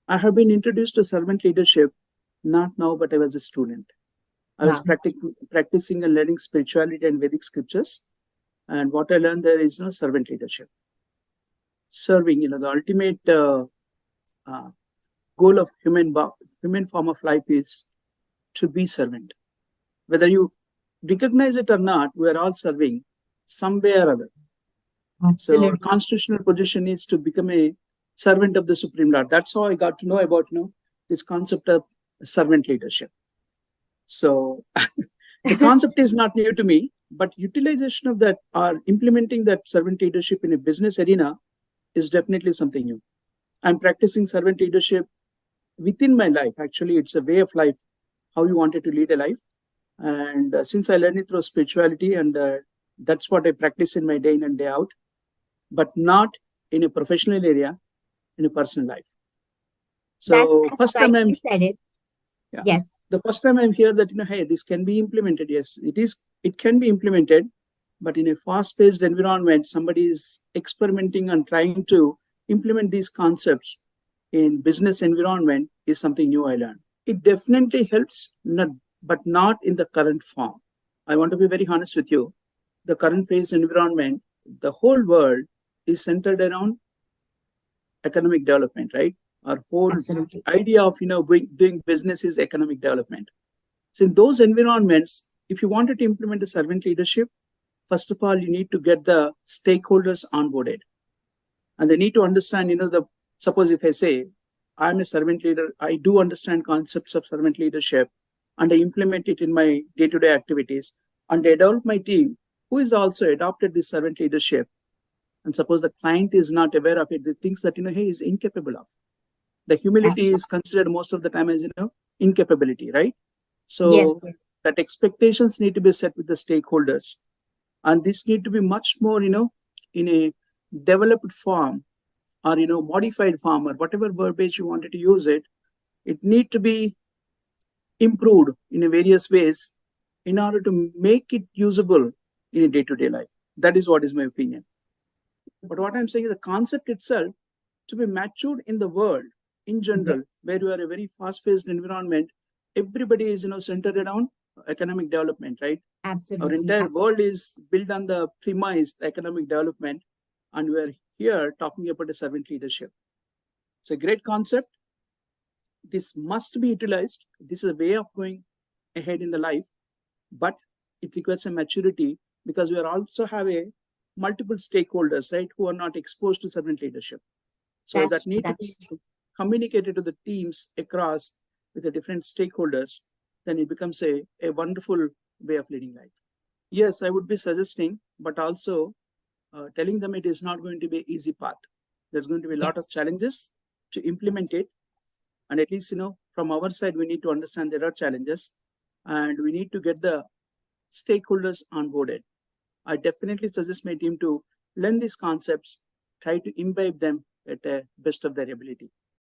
I have been introduced to servant leadership, not now, but I was a student. I was Wow. practicing and learning spirituality and Vedic scriptures. And what I learned there is servant leadership. Serving, the ultimate uh, goal of human form of life is to be servant. Whether you recognize it or not, we are all serving some way or other. So our Absolutely. constitutional position is to become a servant of the Supreme Lord. That's how I got to know about this concept of servant leadership. So the concept is not new to me, but utilization of that or implementing that servant leadership in a business arena is definitely something new. I'm practicing servant leadership within my life. Actually, it's a way of life, how you wanted to lead a life. And since I learned it through spirituality, and that's what I practice in my day in and day out, but not in a professional area, in a personal life. That's So first time right. I'm You said it. yeah, Yes. the first time I'm here that hey, this can be implemented. Yes, it can be implemented, but in a fast-paced environment, somebody is experimenting and trying to implement these concepts in business environment is something new I learned. It definitely helps, but not in the current form. I want to be very honest with you. The current phase environment, the whole world is centered around economic development, right? Our whole Absolutely. idea of doing business is economic development. So in those environments, if you wanted to implement a servant leadership, first of all, you need to get the stakeholders onboarded, and they need to understand. Suppose if I say I'm a servant leader, I do understand concepts of servant leadership, and I implement it in my day-to-day activities, and I develop my team who is also adopted this servant leadership. And suppose the client is not aware of it, they thinks that he is incapable of. The humility Absolutely. is considered most of the time as incapability, right? Yes. So that expectations need to be set with the stakeholders, and this need to be much more in a developed form, or modified form, or whatever verbiage you wanted to use it. It need to be improved in a various ways in order to make it usable in a day-to-day life. That is what is my opinion. But what I'm saying is the concept itself to be matured in the world in Yes. general, where you are a very fast-paced environment, everybody is centered around economic development, right? Our Absolutely. entire Absolutely. world is built on the premise economic development, and we're here talking about a servant leadership. It's a great concept. This must be utilized. This is a way of going ahead in the life, but it requires a maturity, because we are also have a multiple stakeholders, right, who are not exposed to servant leadership. So that need to That's be communicated to the teams across with the different stakeholders. Then it becomes a wonderful way of leading life. Yes, I would be suggesting, but also telling them it is not going to be an easy path. There's going to be a lot of yes. challenges to implement Yes. it. And at least, from our side, we need to understand there are challenges, and we need to get the stakeholders onboarded. I definitely suggest my team to learn these concepts, try to imbibe them at the best of their ability.